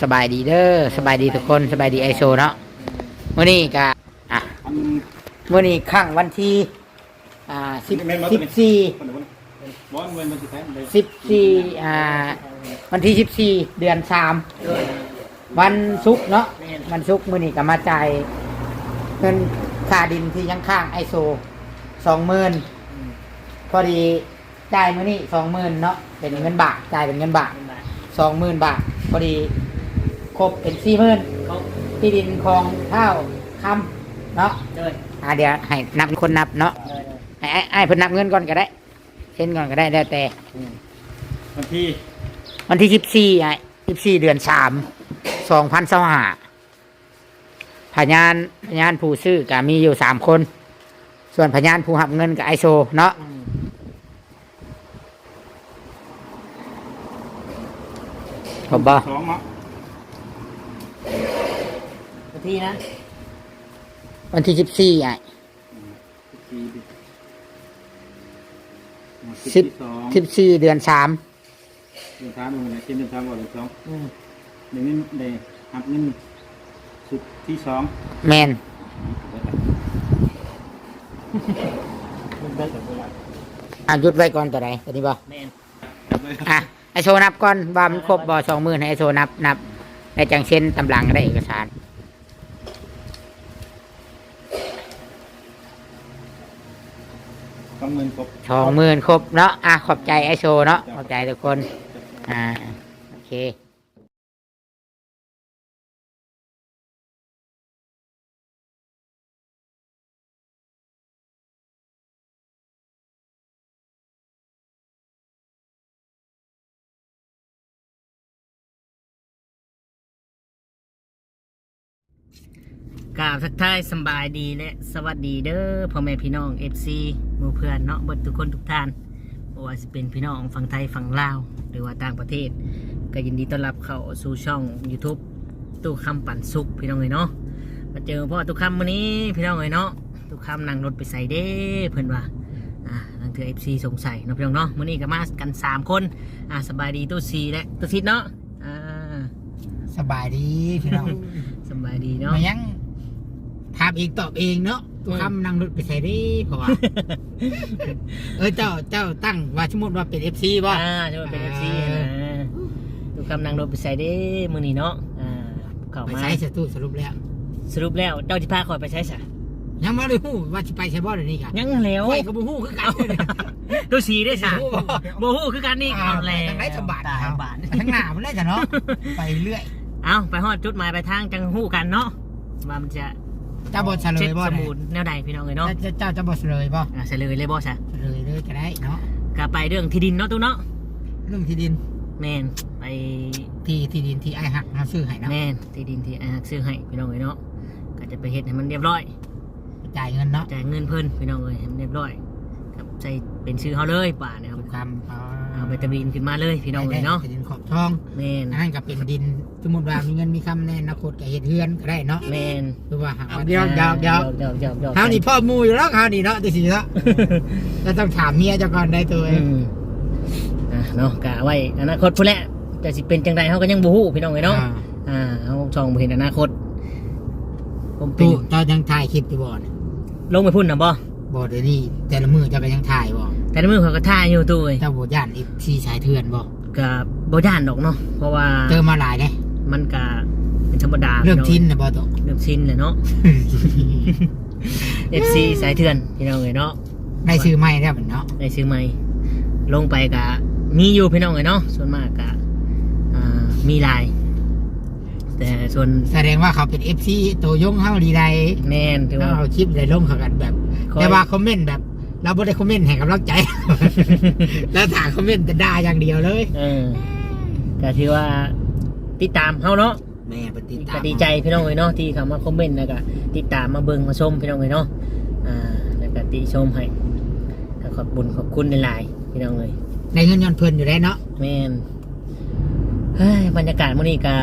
สบายดีเด้อสบายดีทุกคนสบายดีไอโซเนาะมื้อนี้ก็มื้อนี้ข้างวันที่วันที่14เดือน3วันศุกร์เนาะวันศุกร์มื้อนี้ก็มาจ่ายเงินค่าดินที่ยังข้างไอโซ 20,000พอดีจ่ายมื้อนี้ 20,000เนาะเป็นเงินบาทจ่ายเป็นเงินบาท 20,000 บาทพอดีครบเป็น 40,000ที่ดินของเท่าคำเนาะเดี๋ยวให้นับคนนับเนาะให้เพิ่นนับเงินก่อนก็ได้เซ็นก่อนก็ได้แล้วแต่วันที่14เดือน3 2025พยานผู้ซื้อก็มีอยู่3คนส่วนพยานผู้รับเงินกับไอโซเนาะครบบ่วันที่นะวันที่1414เดือน3เดือน3เดือน3เดือน3บ่เดือน2เดือนนี้ได้หักเงินสุดที่2แม่นหยุดไว้ก่อนตัวไหนตัวนี้บ่แม่นไอโชนับก่อนว่ามันครบบ่ 20,000ให้ไอโชนับในจังเช่นตำหลังได้เอกสาร20,000ครบ20,000ครบเนาะขอบใจไอโชเนาะขอบใจทุกคนโอเคกราบทักทายสบายดีและสวัสดีเด้อพ่อแม่พี่น้อง FC หมู่เพื่อนเนาะเบิดทุกคนทุกท่านบ่ว่าจะเป็นพี่น้องฝั่งไทยฝั่งลาวหรือว่าต่างประเทศก็ยินดีต้อนรับเข้าสู่ช่อง YouTube ตู้คำปั่นสุกพี่น้องเอ้ยเนาะมาเจอพ่อตู้คำมื้อนี้พี่น้องเอ้ยเนาะตู้คำนั่งรถไปใส่เด้เพิ่นว่าทางเธอ FC สงสัยเนาะพี่น้องเนาะมื้อนี้ก็มากัน3คนสบายดีตู้4และตู้10เนาะสบายดีพี่น้อง สบายดีเนาะยังถามเองตอบเองเนาะตัวคำนั่งรถไปใส่ได้เพราะว่าเจ้าตั้งว่าสมมติว่าเป็น FC ป่ะสมมติเป็น FC นะตัวคำนั่งรถไปใส่ได้มื้อนี้เนาะเข้ามาไปใช้สรุปแล้วเจ้าที่พาคอยไปใช้ซะยังไม่ได้ฮู้ว่าสิไปใช้บ่เดี๋ยวนี้กันยังแล้วไปก็บ่ฮู้คือกันตัวสีได้ซะบ่ฮู้คือกันนี่เอาแล้วทั้งไหนสบายทั้งหน้ามันได้จ้ะเนาะไปเรื่อยเอาไปฮอดจุดหมายปลายทางจังฮู้กันเนาะว่ามันจะบทเฉลยบ่สมุนแนวใดพี่น้องเอ้ยเนาะเจ้าจะบทเฉลยบ่เฉลยเลยบ่ซะเฉลยเลยก็ได้เนาะก็ไปเรื่องที่ดินเนาะตู้เนาะเรื่องที่ดินแม่นไปที่ดินที่ไอ้หักเฮาซื้อให้เนาะแม่นที่ดินที่ไอ้หักซื้อให้พี่น้องเอ้ยเนาะก็จะไปเฮ็ดให้มันเรียบร้อยจ่ายเงินเนาะจ่ายเงินเพิ่นพี่น้องเอ้ยให้มันเรียบร้อยครับใส่เป็นชื่อเฮาเลยป่าเนี่ยครับเอาไปตะบินขึ้นมาเลยพี่น้องเอ้ยเนาะดินขอบทองแม่นนั่นก็เป็นดินสมมุติว่ามีเงินมีคำแน่อนาคตก็เฮ็ดเฮือนก็ได้เนาะแม่นหรือว่าเดี๋ยวเฮานี่พ่อหมู่อยู่แล้วเฮานี่เนาะจังซี่เนาะแล้วต้องถามเมียเจ้าก่อนได้ตัวเนาะกะไว้อนาคตพุ่นแหละแต่สิเป็นจังไดเฮาก็ยังบ่ฮู้พี่น้องเอ้ยเนาะเฮาช่องบ่เห็นอนาคตผมเป็นเจ้ายังถ่ายคลิปอยู่บ่เนี่ยลงไปพุ่นน่ะบ่เดี๋ยวนี้แต่ละมื้อเจ้าก็ยังถ่ายบ่แต่ละมื้อเขาก็ถ่ายอยู่ตู้เอ้ยเจ้าบ่ย่านที่ชายเถื่อนบ่ก็บ่ย่านดอกเนาะเพราะว่าเจอมาหลายเด้มันก็เป็นธรรมดาเรื่องชิ้นน่ะบ่ตกเรื่องชิ้นแหละเนาะ FC สายเถื่อนพี่น้องเอ้ยเนาะได้ซื้อใหม่แล้วเนาะได้ซื้อใหม่ลงไปก็มีอยู่พี่น้องเอ้ยเนาะส่วนมากก็มีหลายแต่ส่วนแสดงว่าเขาเป็น FC โตยงเฮาดีใดแม่นถือว่าเอาคลิปได้ลงเขากันแบบแต่ว่าคอมเมนต์แบบเราไม่ได้คอมเมนต์ให้กำลังใจแล้วถ่ายคอมเมนต์แต่ด่าอย่างเดียวเลยก็ถือว่าติดตามเฮาเนาะแม่ติดตามก็ดีใจพี่น้องเอ้ยเนาะที่เขามาคอมเมนต์แล้วก็ติดตามมาเบิ่งมาชมพี่น้องเอ้ยเนาะแล้วก็ติชมให้ก็ขอบบุญขอบคุณหลายๆพี่น้องเอ้ยในเงินย้อนเพิ่นอยู่แล้วเนาะแม่นบรรยากาศมื้อนี้ก็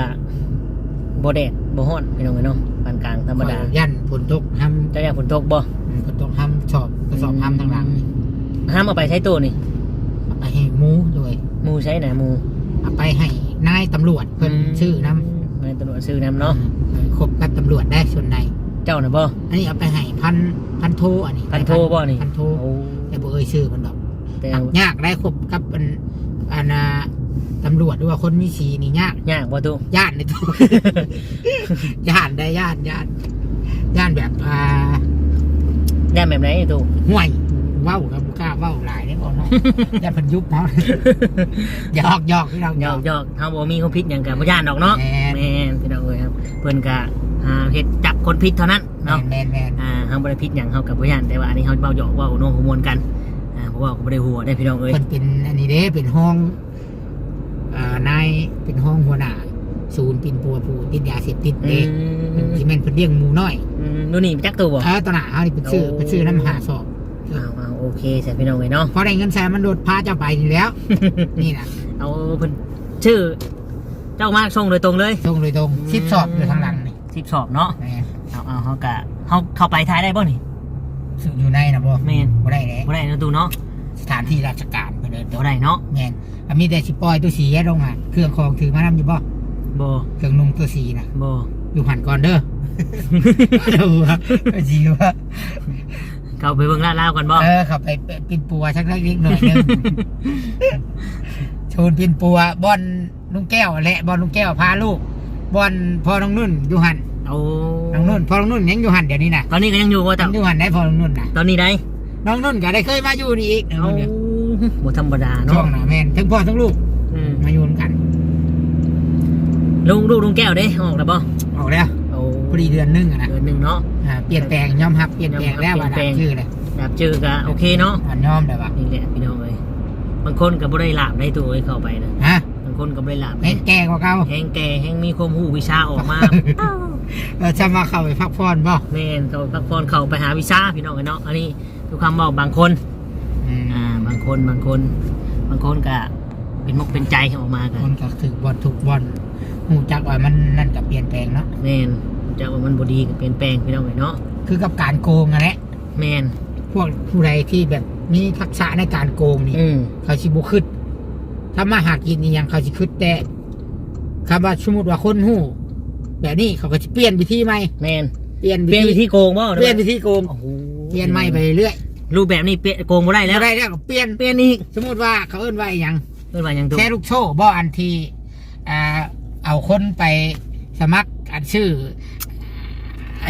บ่แดดบ่ร้อนพี่น้องเอ้ยเนาะปานกลางธรรมดายันฝนตกห้ำจะอยากฝนตกบ่ฝนตกห้ำชอบกระสอบห้ำทางหลังห้ามเอาไปใช้ตู้นี่ไปให้หมูด้วยหมูใช้ไหนหมูเอาไปให้นายตำรวจเพิ่นชื่อน้ ซื้อน้ำเนาะ ครบกับตำรวจได้ส่วนใน เจ้าน่ะบ่ อันนี้เอาไปให้พันโทอันนี้ พันโทบ่นี่ พันโท โอ้ แต่บ่เอ่ยชื่อมันดอก แต่ ยากได้ครบกับอันตำรวจหรือว่าคนมีสีนี่ยาก ยากบ่ตุ ญาติในตัว ญาติได้ญาติแบบยากแบบไหนตุ ห่วยเว้ากับบุกล้าเว้าหลายได้บ่เนาะ ญาติเพันยุบเนาะ หยอกพี่น้อง หยอกเฮาบ่มีความผิดหยังก็บ่ย่านดอกเนาะ แม่น แม่นพี่น้องเอ้ยครับเพิ่นก็เฮ็ดจับคนผิดเท่านั้นเนาะ แมน เฮาบ่ได้ผิดหยังเฮาก็บ่ย่านแต่ว่าอันนี้เฮาเว้าหยอกเว้าโน้มวนกันเพราะว่าก็บ่ได้หัวได้พี่น้องเอ้ย เพิ่นเป็นอันนี้เด้เป็นห้องนายเป็นห้องหัวหน้าศูนย์ปิ่นปัวผู้ติดยาเสพติดเด้ที่แม่นเพิ่นเลี้ยงหมูน้อย นู่นนี่จักตัวบ่ ตอนหน้าเฮานี่เป็นชื่อน้ำหาสอบ เอาโอเคใช่พี่น้องเอ้ยเนาะ พอได้เงินแสนมันโดดพาเจ้าไปนี่แล้ว นี่น่ะ เอาเพิ่นชื่อเจ้ามาส่งโดยตรงเลย ตรงเลยตรงชิดสอบอยู่ทางหลังนี่ 10สอบเนาะ แม่น เอาเฮากะเฮาเข้าไปท้ายได้บ่นี่ สึกอยู่ในนะบ่ แม่น บ่ได้แหละ บ่ได้นะตูเนาะ สถานที่ราชการเพิ่นเดิน บ่ได้เนาะ แม่นมีแต่สิปล่อยตัวสีลงอ่ะเครื่องของถือมานำอยู่บ่ บ่ เครื่องนุ่งตัวสีน่ะ บ่ อยู่หันก่อนเด้อ ดูว่าจีว่า เข้าไปเบิ่งลาดลาวก่อนบ่ เขาไปปินปัวชักเล็กๆหน่อยนึง โชนปินปัวบอลลุงแก้วและบอลลุงแก้วพาลูกบอลพอน้องนุ่นอยู่หัน เอา น้องนุ่นพอน้องนุ่นยังอยู่หันเดี๋ยวนี้นะ ตอนนี้ก็ยังอยู่บ่ ยั ตัง งอยู่หันได้พอน้องนุ่นนะ ตอนนี้ได้ น้องนุ่นก็ได้เคยมาอยู่นี่อีก เอาบ่ธรรมดา ช่ เนาะ วงน่ะแม่นทั้งพ่อทั้งลูก อืม มาอยู่กัน ลุงแก้วเด้ออกแล้วบ่ ออกแล้ว เอา พอดีเดือนนึงอะนะ เดือนหนึงเนาะ เปลี่ยนแปลงยอมรับเปลี่ยนแปลงแล้วว่าดับชื่อเลย แบบชื่อก็โอเคเนาะ ยอมได้ปะ นี่แหละพี่น้องเอ้ยบางคนก็บ่ได้ลาบได้ตัวเอ้ยเข้าไปนะ ฮะ บางคนก็บ่ได้ลาบ เฮ็ดแก่กว่าเก่า แฮงแก่แฮงมีความรู้วิชาออกมา จะมาเข้าไปพักผ่อนบ่ แม่นเขาพักผ่อนเขาไปหาวิชาพี่น้องกันเนาะอันนี้ทุกคำบอกบางคน บางคนก็เป็นมกเป็นใจออกมากัน คนก็ถือบอลถูกบอลหูจักว่ามันนั่นก็เปลี่ยนแปลงเนาะ แม่นจะว่ามันบดีก็เปลี่ยนแปลงพี่น้องเลยเนาะ คือกับการโกงอะแหละ แม่น พวกผู้ใดที่แบบมีทักษะในการโกงนี่ เขาสิบุคึดถ้ามาหากินนี่ยังเขาสิคึดแต่คำว่าสมมติว่าคนหูแบบนี้เขาก็จะเปลี่ยนวิธีใหม่ แม่น เปลี่ยน เปลี่ยนวิธีโกงบ่ เปลี่ยนวิธีโกง โอ้โห เปลี่ยนใหม่ไปเรื่อย รูปแบบนี้เปลี่ยนโกงบ่ได้แล้ว ได้แล้วก็เปลี่ยน เปลี่ยนอีก สมมติว่าเขาเอิ้นว่าอหยัง เพิ่นว่าหยังตัว แค่ลูกโซ่บ่อันที่เอาคนไปสมัครอันชื่อ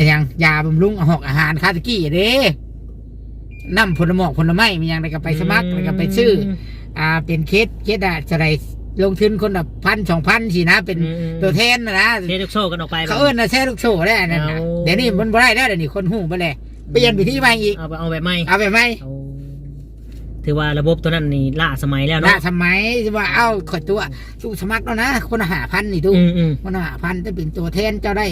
อย่างยาบำรุงหอกอาหารคาตะกี้เด้น้ำผลหมอกผลไม้มีอย่างไรก็ไปสมัครแล้วก็ไปชื่อเป็นเคสจะได้ลงทุนคนละ1,000-2,000สินะเป็นตัวแทนนะ เทลูกโซ่กันออกไป เขาเอิ้นนะแช่ลูกโซ่ได้นั่นนะเดี๋ยวนี้มันบ่ได้แล้วเดี๋ยวนี้คนหูไปเลยเปลี่ยนไปที่ใหม่อีก เอาแบบใหม่ เอาไปไหม ถือว่าระบบตัวนั้นนี่ล่าสมัยแล้ว น่า เนาะ สมัยว่าเอ้าขอตัวสู้สมัครแล้วนะคนละ5,000นี่ตู้ คนละ5,000จะเป็นตัวแทนเจ้าได้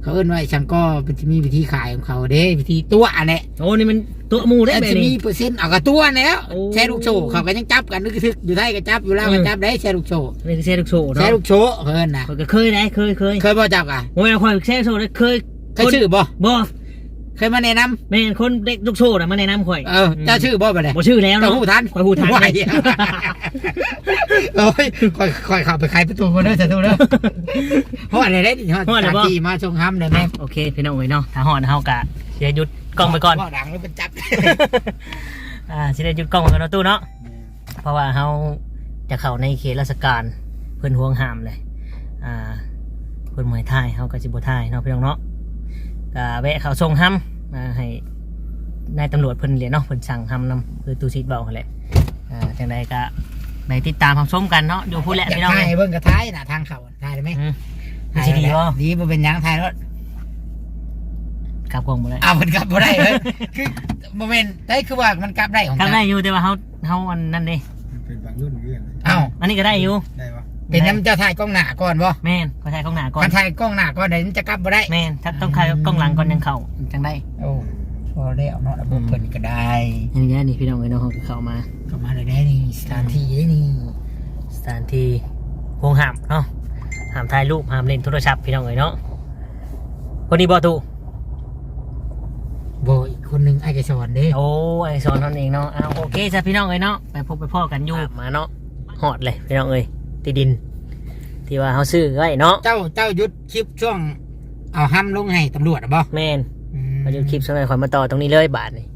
เขาเอิ้นว่าฉันก็จะมีวิธีขายของเขาเด้วิธีตัวอันนี้ โอ้นี่มันตัวหมูได้ แต่ แบบ จะมี นี้ เปอร์เซ็นต์เอากับตัวแล้ว โอ้ แชร์ลูกโซ่เขาก็ยังจับกันนึกถึกอยู่ไทยก็จับอยู่แล้วก็จับได้แชร์ลูกโซ่ นี่คือเซลูกโซ่ แช เนาะ ร์ลูกโซ่เพิ่นน่ะ ข้อยก็เคยได้เคย เคยบ่จับอ่ะ โอ้ยคอยเซลูกโซ่ได้เคย เคยชื่อบ่ บ่ เคยมาแนะนำ แม่นคนเด็กลูกโซ่น่ะมาแนะนำข่อย เจ้าชื่อบ่ไปเลย บ่ชื่อแล้ว เจ้า เนาะ หูทัน ข่อยหูทัน ไหวโอ้ยค่อยเข้าไปขายประตูคนเด้อจะดูเด้อเพราะอะไรได้ดิฮะสาธีมาชงห้ำได้ไหม โอเคพี่น้องเอ้ยเนาะถ้าฮอดเฮากะสิได้หยุดกล้องไปก่อน พ่อดังแล้วมันจับ สิได้หยุดกล้องไปก่อนเนาะตู้เนาะเพราะว่าเฮาจะเข้าในเขตราชการเพิ่นห่วงห้ามเลยเพิ่นบ่ให้ถ่ายเฮาก็สิบ่ถ่ายเนาะพี่น้องเนาะก็แวะเข้าส่งห้ำมาให้นายตำรวจเพิ่นเรียนเนาะเพิ่นสั่งห้ำนำคือตู้ซีดเบาหั่นแหละจังไดก็ไปติดตามรับชมกันเนาะอยู่ผู้แหละพี่น้อง ถ่า เอ้ ย ย เบิ่งกระท้ายน่ะทางเขาถ่ายได้ไหม มันสิดีบ่ ดีบ่เป็นหยังถ่ายรถ กลับกล้องบ่ได้ มันกลับบ่ได้เลยคือบ่แม่นได้คือว่ามันกลับได้ของ กลับได้อยู่แต่ว่าเฮาอันนั้นเด้ เป็นบางรุ่นเรื่อง อันนี้ก็ได้อยู่ ได้ปะ เป็นน้ำเจ้าถ่ายกล้องหน้าก่อนบ่ แม่นก็ถ่ายกล้องหน้าก่อน คันถ่ายกล้องหน้าก่อนเดี๋ยวมันจะกลับบ่ได้ แม่นถ้าต้องถ่ายกล้องหลังก่อนยังเข้าจังได้ โอ้พอได้เอาเนาะระบบเพิ่นก็ได้ อย่างเงี้ยนี่พี่น้องเอ้ยเนาะเฮาก็เข้ามา ก็มาเลยได้นี่สถานที่นี่ สถานที่ห่วงห้ามเนาะห้ามถ่ายรูปห้ามเล่นโทรศัพท์พี่น้องเอ้ยเนาะคนนี้บ่ตู บ่อีกคนหนึงไอ้กระสอนเด้ โอ้ไอสอนนั่นเองเนาะโอเคจ้ะพี่น้องเอ้ยเนาะไปพบไปพ่อกันอยู่มาเนาะฮอดเลยพี่น้องเอ้ยติดิน ที่ว่าเขาซื้อไว้เนาะ เจ้าหยุดคลิปช่วงเอาห้ำลงให้ตำรวจอ่ะบ่ แม่นมาดูคลิปสมัยขอยมาต่อตรงนี้เลยบาทนี่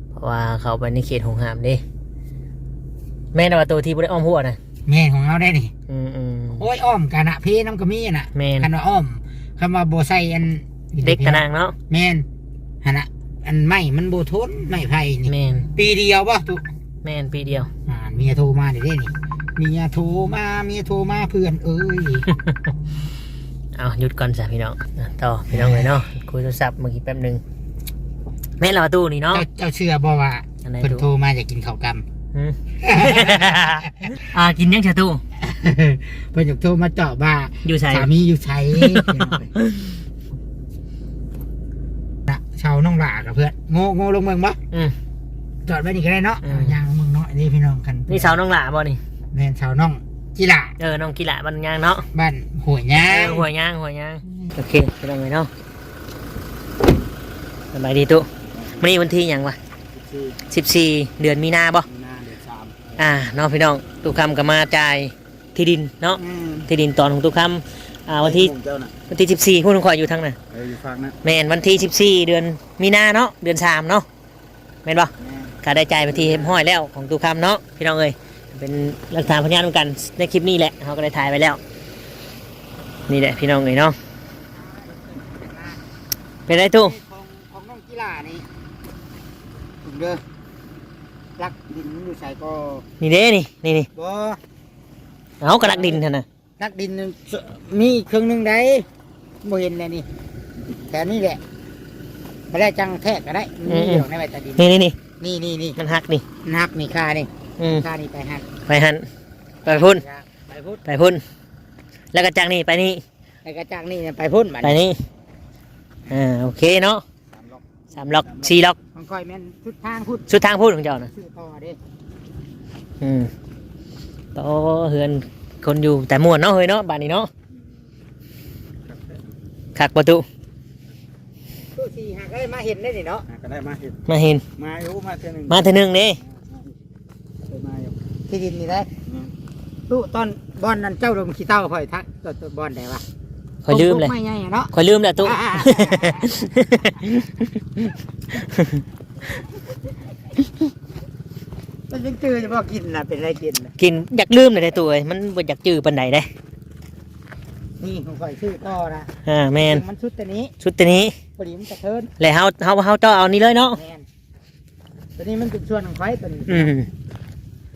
เพราะว่าเขาไปในเขตหงหามเด้แม่นว่าตัวที่บ่ได้อ้อมหัวนะ แม่ของเราได้นี่ อืม โอ้ยอ้อมกันอะพี่น้ำกระมี่น่ะ แม่น คันว่าอ้อมคำว่าโบไซอัน เด็กกระนางเนาะ แม่นหันอะอันไม่มันโบทนไม่ไผ่นี่ แม่น ปีเดียวป่ะทุก แม่นปีเดียว เมียโทรมาเดี๋ยวนี้นี่เมียโทรมาเพื่อนเอ้ย เอาหยุดก่อนจ้ะพี่น้องต่อพี่น้องเลยเนาะคุยโทรศัพท์เมื่อกี้แป๊บนึงแม่นเราตู้นี่เนาะ เจ้าเชื่อบ่ว่า อันไหน เพิ่น ตู้ โทรมาอยากกินข้าวก อืม กินยังชาตู้ ำ เพิ่นอยากโทรมาเจาะว่า อยู่ใส่ สามีอยู่ไสนะชาวน้องหลากับเพื่อนโง่ลงเมืองบ่ อืม จอดไว้นี่ก็ได้เนาะ อืม ยางลงเมืองเนาะนี่พี่น้องกัน นี่สาวน้องหล่าบ่นี่ แม่นชาวน้องกีฬา น้องกีฬาบันยางเนาะ บ้านหัวยยาง หัวยยางโอเคพี่น้องเลยเนาะสบายดีตู้วันนี้วันที่หยังวะ14 เดือนมีนาบ่ หน้าเดือนสาม เนาะพี่น้องตู้คำก็มาจ่ายที่ดินเนาะที่ดินตอนของตู้คำวันที่ เจ้าน่ะ วันที่14พูดถึงขออยู่ทางน่ะ อยู่ฟังนะ แม่นวันที่14 เดือนมีนาเนาะเดือน3เนาะแม่นบ่ก็ได้จ่ายไปที่เรียบร้อยแล้วของตู้คำเนาะพี่น้องเอ้ยเป็นหลักฐานพยานเหมือนกันในคลิปนี้แหละเขาก็ได้ถ่ายไปแล้วนี่แหละพี่น้องเอ้ยเนาะเป็นไรตู้ ของน้องกีฬานี่ถูกเด้อรักดินมันอยู่ใส่ก็ นี่เด้นี่ บ่ เอากระดักดินท่านน่ะ นักดินมีเครื่องหนึงได้บ่เห็นเลยนี่แต่นี่แหละไม่ได้จังแทกก็ได้มีเรื่องในใบตาดิน นี่ นี่ มันหักนี่ นักนี่ค่านี่ อืม ค่านี่ไปหัก ไปหันไปพุ่น ไปพุ่น ไปพุ่นแล้วก็จากนี่ไปนี่ ไปกระจังนี่ไปพุ่นบัด ไปนี่โอเคเนาะ3 ล็อก 4 ล็อก ของก้อยแม่นชุดทางพุ่น สุดทางพุ่นของเจ้านะ ชื่อต่อเด้ ต่อเฮือนคนอยู่แต่ม่วนเนาะเฮ้ยเนาะบ้านนี้เนาะขักประตู ตู้สี่หักได้มาเห็นได้นี่เนาะ ก็ได้มาเห็น มาเห็น มาอยู่มาเท่านึง มาเทอนึงนี่ มาอยู่ ที่ดินนี่ได้ตู้ตอนบอนนั้นเจ้าลงขี้เต้าคอยทักตัวบอนได้ปะ คอยลืมเลย ไม่ใหญ่เนาะ คอยลืมแหละตู้ มันยังจืดจะบอกกินนะเป็นอะไรกินนะ กินอยากลืมเลยได้ตู้เอ้ยมันบ่อยากจื้อปานใดได้ นี่ของข่อยชื่อต่อนะ แมน มันชุดตัวนี้ ชุดตัวนี้ พอดีมันจะเทิน แล้วเฮาเจ้าเอานี่เลยเนาะ แมนตัวนี้มันเป็นส่วนของข่อยตัวนี้ อืม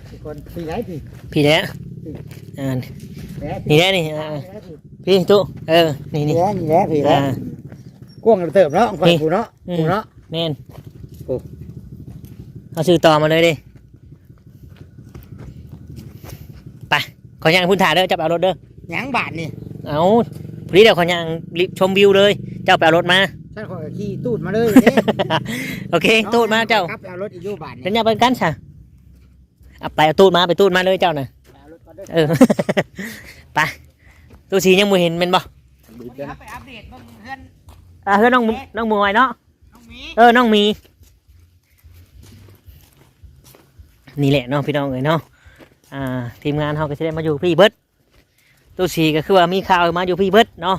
ทุกคนพี่ไรพี่ พี่แท้อ่า แล้ นี่แท้นี่พี่ตู้นี่ นี่แหละพี่แล้วกวงเติมเนาะข่อยกูเนาะกูเนาะ แมนเอาซื้อต่อมาเลยดิไปขอย่างพุ่นถ่ายเด้อจับเอารถเด้อ หยังบาทนี่ เอาพอดีเดี๋ยวขอย่างรีบชมวิวเลยเจ้าไปเอารถมา ฉันข่อยขี่ตูดมาเลยเด้ โอเคตูดมาเจ้า ครับเอารถอีกอยู่บาท เป็น นี่ ยังเป็นกันใช่เอาไปเอาตูดมาเลยเจ้าน่ะ เอารถก่อนเด้อ ไปตู้สียังมือเห็นเป็นบ่ ดี เดี๋ จ้ะ ยวไปอัปเดตเบิ่งเพื่อน เฮ้ยน้องมวยเนาะ น้องหมี น้องมีนี่แหละเนาะพี่น้องเอ้ยเนาะทีมงานเขาก็จะได้มาอยู่พี่เบิร์ดตู้สีก็คือว่ามีข่าวมาอยู่พี่เบิร์ดเนาะ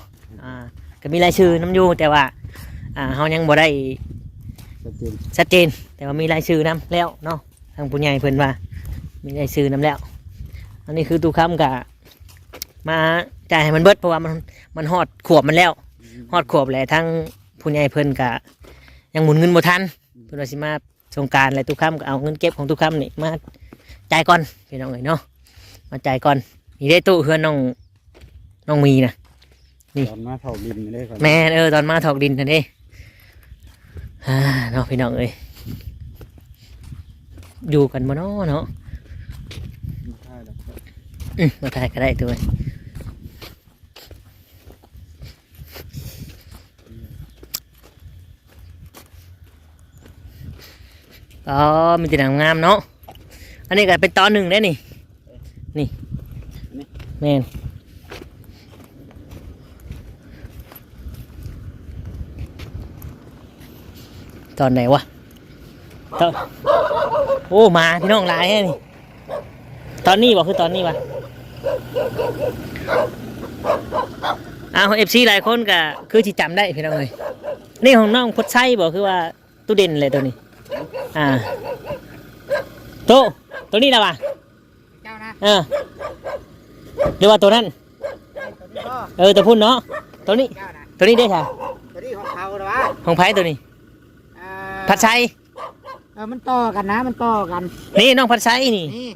ก็มีรายชื่อน้ำอยู่แต่ว่าเขายังบ่ได้ ชัดเจน ชัดเจนแต่ว่ามีรายชื่อน้ำแล้วเนาะทางผู้ใหญ่เพิ่นว่ามีรายชื่อน้ำแล้วอันนี้คือตู้ค้ำกะมาจ่ายให้มันเบิดเพราะว่ามันฮอดขวบมันแล้วฮอดขวบแหละทั้งผู้ใหญ่เพิ่นกะยังหมุนเงินบ่ทันเพิ่นว่าสิมาสงกรารอะไรตู้ค้ำก็เอาเงินเก็บของตู้ค้ำนี่มาจ่ายก่อนพี่น้องเอ๋ยเนาะมาจ่ายก่อนนี่ได้ตู้เฮือนน้องมีนะ ตอนมาเท่าดินเลยก่อน แม่ตอนมาถอกดินนั่นเองเนาะพี่น้องเอ้ยอยู่กันมาเนาะมาถ่ายก็ได้ตัวอ๋อมีแต่หนังงามเนาะอันนี้ก็เป็นตอนหนึ่งได้นี่แม่นตอนไหนวะตอนโอ้มาพี่น้องหลายแค่นี่ตอนนี้บอกคือตอนนี้วะ FC หลายคนก็คือสิจำได้พี่น้องเอ้ยนี่ของน้องพดไส้บ่คือว่าตู้เด่นเลยตัวนี้ตัวนี้ล่ะว่ะ เจ้านะ หรือว่าตัวนั้น ตัวนี้พ่อ ตัวพุ่นเนาะตัวนี้ เจ้านะ ตัวนี้ได้ค่ะ ตัวนี้ของเขาเหรอวะ ของไผตัวนี้ พัดไส้ มันต่อกันนะมันต่อกัน นี่น้องพัดไส้นี่ นี่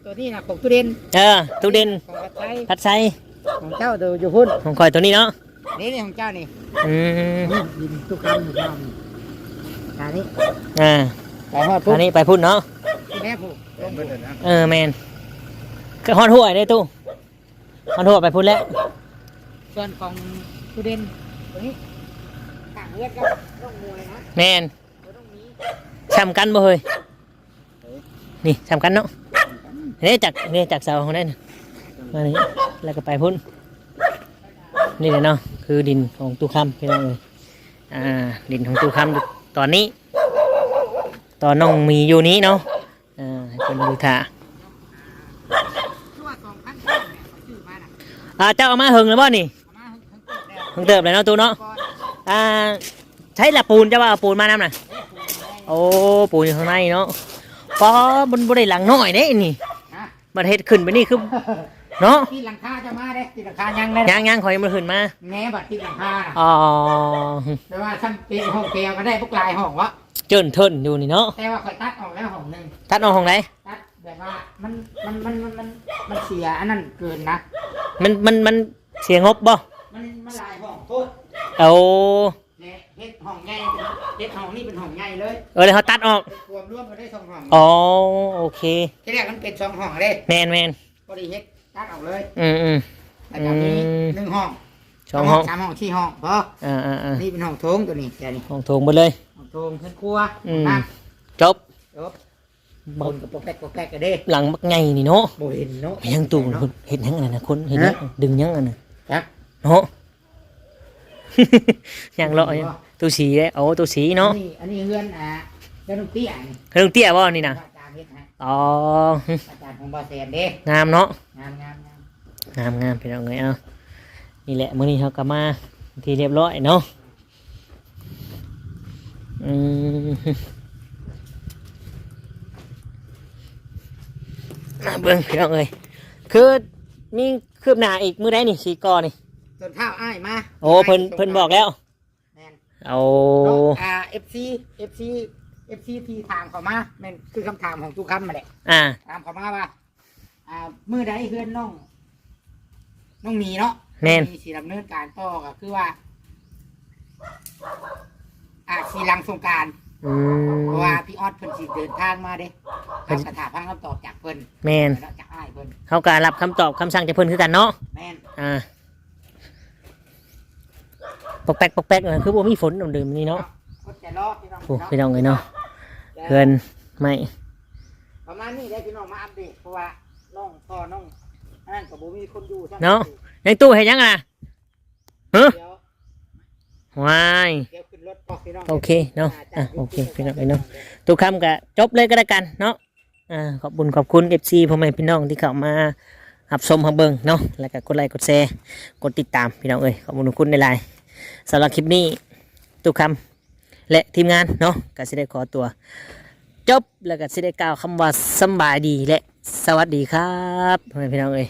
ตัวนี้นะของตู้เด่น ตู้เด่น ของกระไทย พัดไส้ ของเจ้าตัวอยู่พุ่น ของข่อยตัวนี้เนาะ นี่ของเจ้านี่ นี่ ดินทุกคำอยู่เจ้านี่อันนี้ ไปฮอดปุ๊บ อันนี้ไปพุ่นเนาะ แม่ผูก แมนก็ฮอดหัวได้ตู้ฮอดหัวไปพุ่นแล้ว ส่วนของตู้เด่นตัวนี้ต่างเลือดกับต้องมวยนะ แมน ตัวต้องมี ซ้ำกันบ่เฮ้ยนี่ซ้ำกันเนาะนี่จากเสาของนั่นมานี่แล้วก็ไปพุ่นนี่เลยเนาะคือดินของตู้คำพี่น้องเลยดินของตู้คำตอนนี้ตอนน้องมีอยู่นี้เนาะให้เป็นดูท่า ชั่ว2,000เนี่ยเขาซื้อมาน่ะ เจ้าเอามาหึงแล้วบ่นี่ เอามาทั้งตัวแล้ว หึงเติบเลยเนาะตู้เนาะ ก่อน ใช้ละปูนจะว่าเอาปูนมานำน่ะโอ้ปูนอยู่ข้างในเนาะปอบนบริหลังน้อยเด้นี่ นะ มันเฮ็ดขึ้นไปนี่คือเนาะ ที่หลังคาจะมาเด้ที่หลังคายังได้ ย่างคอยมันขึ้นมา แง่บัดที่หลังคาน่ะ อ๋อ แต่ว่าชั้นปีห้องเกลียวก็ได้พวกลายห้องวะ เจินเทินอยู่นี่เนาะ แต่ว่าคอยตัดออกแล้วห้องหนึ่ง ตัดออกของไหน ตัดแบบว่ามันเสียอันนั้นเกินนะ มันเสียงบบ่ มันลายห้องโทษ เอา เนี่ยเฮ็ดห้องใหญ่เฮ็ดห้องนี่เป็นห้องใหญ่เลย เดี๋ยวเขาตัดออก รวมกันได้2ห้อง อ๋อโอเค ที่แรกมันเป็น2ห้องเลย แมน พอดีเฮ็ดตัดออกเลย อืม แล้วก็มี1ห้อง 2 ห้อง 3ห้อง4ห้องพอ นี่เป็นห้องโถงตัวนี้แค่นี้ ห้องโถงหมดเลย ห้องโถงขึ้นครัว จบ จบบนกับปกแป๊กกันเด้ หลังบักไงนี่เนาะ โบเห็นเนาะ ยังตู่เห็นยังไงนะคนเห็นยังดึงยังไงนะ ครับ เนาะ ยังเลาะยังตู้สีเลยโอ้ตู้สีเนาะ อันนี้เฮือนเฮือนลุงเตี้ยนี่ เครื่องเตี้ยบ่นี่นะ อาจารย์เฮ็ดให้ อ๋อ อาจารย์ของบ่อแสนเด้ งามเนาะ งาม งามพี่น้องเอ้ยเอานี่แหละมื้อนี้เขาก็มาที่เรียบร้อยเนาะเบิ่งพี่น้องเอ้ยคือมีคืบหน้าอีกมื้อใดนี่สีกอนี่ จนเท้าอ้ายมา โอ้เพิ่นบอกแล้ว แม่น เอา FC ที่ถามเขามาแม่นคือคำถามของทุกคำมาแหละ ถามเขามาว่ามื้อใดเฮือนน้องมีเนาะ แม่น มีสิดำเนินการต่อก็คือว่าสีหลังสงกรานต์ เพราะว่าพี่ออดเพิ่นสิเดินทางมาเด้รับกระถาพังคำตอบจากเพิ่น แม่น แล้วจากอ้ายเพิ่น เขาก็รับคำตอบคำสั่งจากเพิ่นคือกันเนาะ แม่น ปกแป๊กนะคือบ่มีฝนเดิมๆนี่เนาะ ก็จะรอพี่น้อง โอ้พี่น้องเอ้ยเนาะเพื่อนไม่ ประมาณนี้ได้พี่น้องมาอัปเดตเพราะว่าน้องพ่อน้องอันนั้นก็บ่มีคนอยู่ เนาะในตู้เห็นยังอ่ะฮะ เดี๋ยว ว้าย เดี๋ยวขึ้นรถบอกพี่น้อง โอเคเนาะโอเคพี่น้องเอ้ยเนาะทุกคำก็จบเลยก็แล้วกันเนาะขอบคุณ FC พ่อแม่พี่น้องที่เข้ามารับชมรับเบิ่งเนาะแล้วก็กดไลค์กดแชร์กดติดตามพี่น้องเอ้ยขอบคุณในไลน์สำหรับคลิปนี้ทุกคำและทีมงานเนาะก็สิได้ขอตัวจบแล้วก็สิได้กล่าวคำว่าสำบายดีและสวัสดีครับพ่อแม่พี่น้องเอ้ย